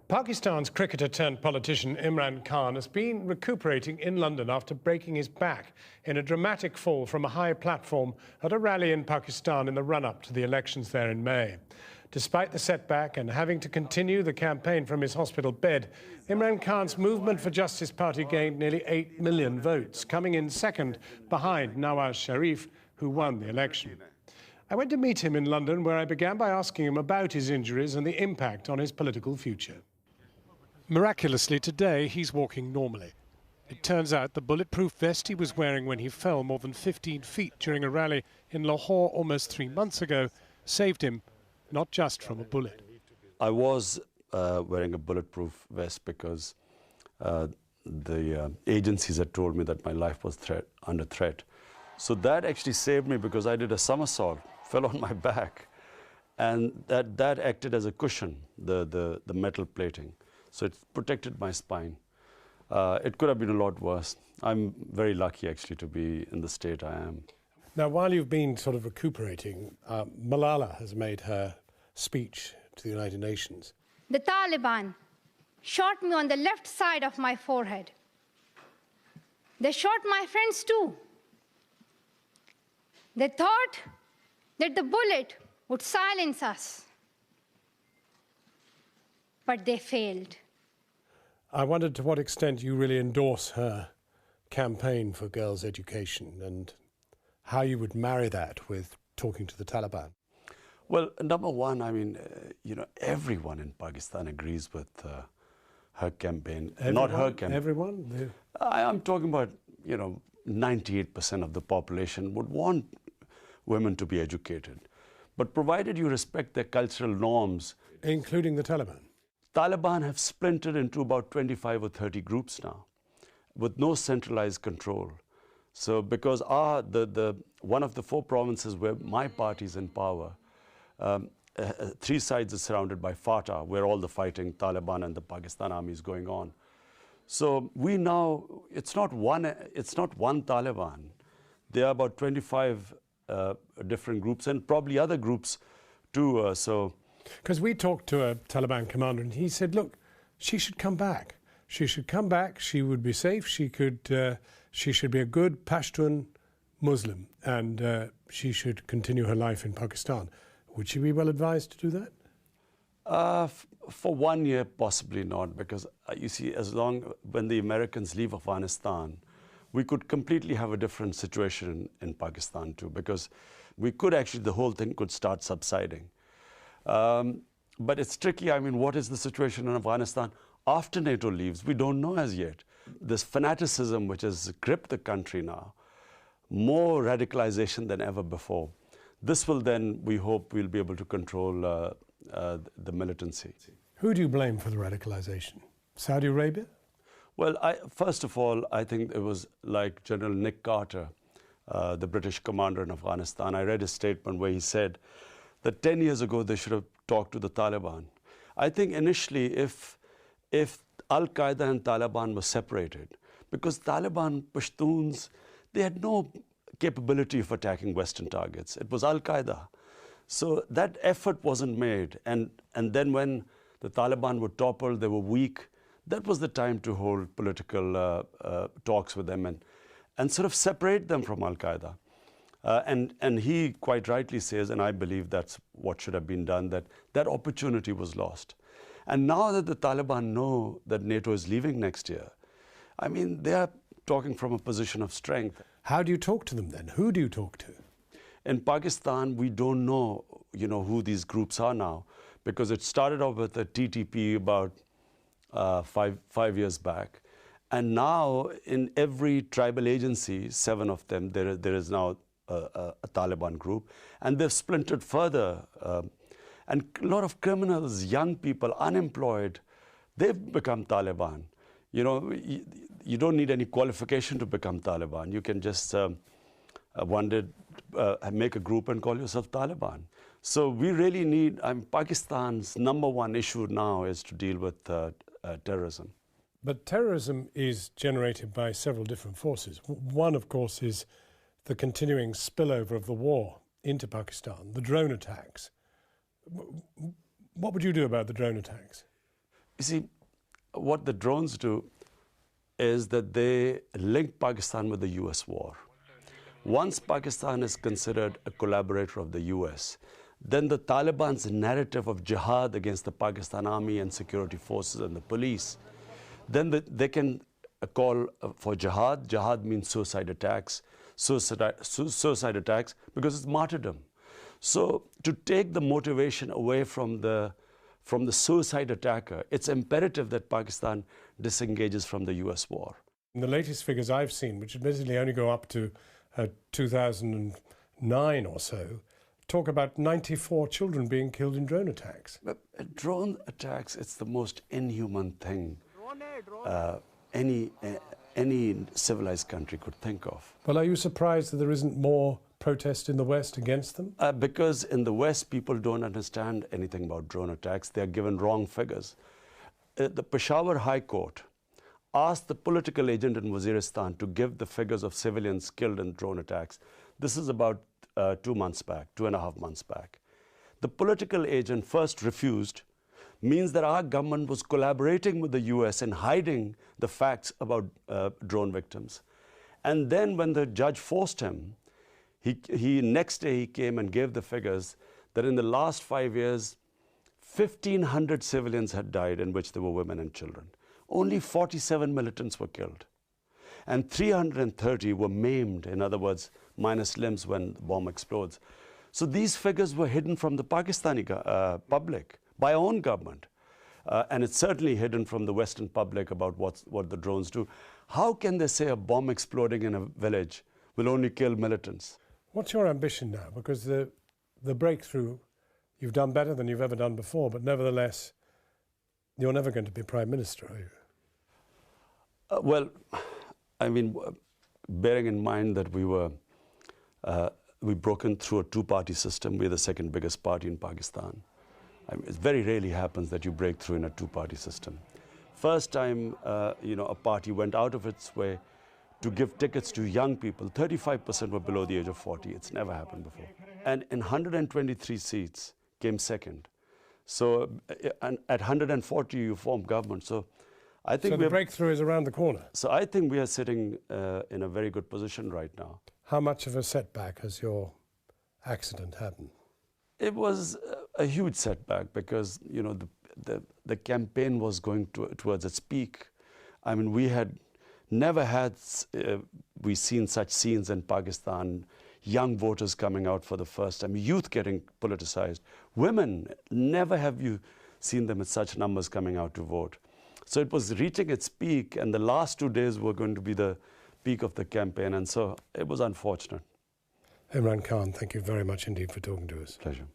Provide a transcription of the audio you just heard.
Pakistan's cricketer-turned-politician Imran Khan has been recuperating in London after breaking his back in a dramatic fall from a high platform at a rally in Pakistan in the run-up to the elections there in May. Despite the setback and having to continue the campaign from his hospital bed, Imran Khan's Movement for Justice party gained nearly 8 million votes, coming in second behind Nawaz Sharif, who won the election. I went to meet him in London, where I began by asking him about his injuries and the impact on his political future. Miraculously, today, he's walking normally. It turns out the bulletproof vest he was wearing when he fell more than 15 feet during a rally in Lahore almost 3 months ago saved him, not just from a bullet. I was wearing a bulletproof vest because the agencies had told me that my life was under threat. So that actually saved me because I did a somersault, fell on my back, and that acted as a cushion, the metal plating. So it protected my spine. It could have been a lot worse. I'm very lucky, actually, to be in the state I am. Now, while you've been sort of recuperating, Malala has made her speech to the United Nations. The Taliban shot me on the left side of my forehead. They shot my friends too. They thought that the bullet would silence us, but they failed. I wondered to what extent you really endorse her campaign for girls' education and how you would marry that with talking to the Taliban. Well, number one, I mean, everyone in Pakistan agrees with her campaign. Everyone? Not her campaign. Everyone? I'm talking about, 98% of the population would want women to be educated. But provided you respect their cultural norms. Including the Taliban? Taliban have splintered into about 25 or 30 groups now, with no centralized control. So because one of the 4 provinces where my party is in power, 3 sides are surrounded by FATA, where all the fighting, Taliban and the Pakistan army is going on. So we now, it's not one Taliban. There are about 25 different groups and probably other groups too. Because we talked to a Taliban commander and he said, look, she should come back. She should come back. She would be safe. She should be a good Pashtun Muslim and she should continue her life in Pakistan. Would she be well advised to do that? For 1 year, possibly not, because you see, when the Americans leave Afghanistan, we could completely have a different situation in Pakistan too, because we could actually, the whole thing could start subsiding. But it's tricky. I mean, what is the situation in Afghanistan after NATO leaves? We don't know as yet. This fanaticism which has gripped the country now, more radicalization than ever before. This will then, we hope, we'll be able to control the militancy. Who do you blame for the radicalization? Saudi Arabia? Well, first of all, I think it was like General Nick Carter, the British commander in Afghanistan. I read a statement where he said that 10 years ago they should have talked to the Taliban. I think initially if Al-Qaeda and Taliban were separated, because Taliban Pashtuns, they had no capability of attacking Western targets. It was Al-Qaeda. So that effort wasn't made. And then when the Taliban were toppled, they were weak, that was the time to hold political talks with them and sort of separate them from Al-Qaeda. And he quite rightly says, and I believe that's what should have been done, that opportunity was lost. And now that the Taliban know that NATO is leaving next year, I mean, they are talking from a position of strength. How do you talk to them then? Who do you talk to? In Pakistan, we don't know, who these groups are now, because it started off with a TTP about five years back. And now in every tribal agency, 7 of them, there is now a Taliban group, and they've splintered further. And a lot of criminals, young people, unemployed, they've become Taliban. You don't need any qualification to become Taliban. You can just make a group and call yourself Taliban. So we really need, Pakistan's #1 issue now is to deal with terrorism. But terrorism is generated by several different forces. One, of course, is the continuing spillover of the war into Pakistan, the drone attacks. What would you do about the drone attacks? You see, what the drones do is that they link Pakistan with the US war. Once Pakistan is considered a collaborator of the US, then the Taliban's narrative of jihad against the Pakistan army and security forces and the police, then they can call for jihad. Jihad means suicide attacks, suicide attacks because it's martyrdom. So to take the motivation away from the suicide attacker, it's imperative that Pakistan disengages from the US war. In the latest figures I've seen, which admittedly only go up to 2009 or so, talk about 94 children being killed in drone attacks. But drone attacks, it's the most inhuman thing any civilized country could think of. Well, are you surprised that there isn't more protest in the West against them? Because in the West, people don't understand anything about drone attacks. They are given wrong figures. The Peshawar High Court asked the political agent in Waziristan to give the figures of civilians killed in drone attacks. This is about 2 months back, 2.5 months back. The political agent first refused, means that our government was collaborating with the US in hiding the facts about drone victims. And then when the judge forced him, next day he came and gave the figures that in the last 5 years, 1,500 civilians had died, in which there were women and children. Only 47 militants were killed. And 330 were maimed, in other words, minus limbs when the bomb explodes. So these figures were hidden from the Pakistani public by our own government. And it's certainly hidden from the Western public about what the drones do. How can they say a bomb exploding in a village will only kill militants? What's your ambition now? Because the breakthrough, you've done better than you've ever done before, but nevertheless, you're never going to be Prime Minister, are you? Well, I mean, bearing in mind that we've broken through a two-party system, we're the second biggest party in Pakistan. I mean, it very rarely happens that you break through in a two-party system. First time, a party went out of its way to give tickets to young people. 35% were below the age of 40. It's never happened before. And in 123 seats came second. So and at 140, you form government. So I think the breakthrough is around the corner. So I think we are sitting in a very good position right now. How much of a setback has your accident had? It was a huge setback because, the campaign was going towards its peak. I mean, we had never seen such scenes in Pakistan, young voters coming out for the first time, youth getting politicized, women, never have you seen them in such numbers coming out to vote. So it was reaching its peak, and the last 2 days were going to be the peak of the campaign, and so it was unfortunate. Imran Khan, thank you very much indeed for talking to us. Pleasure.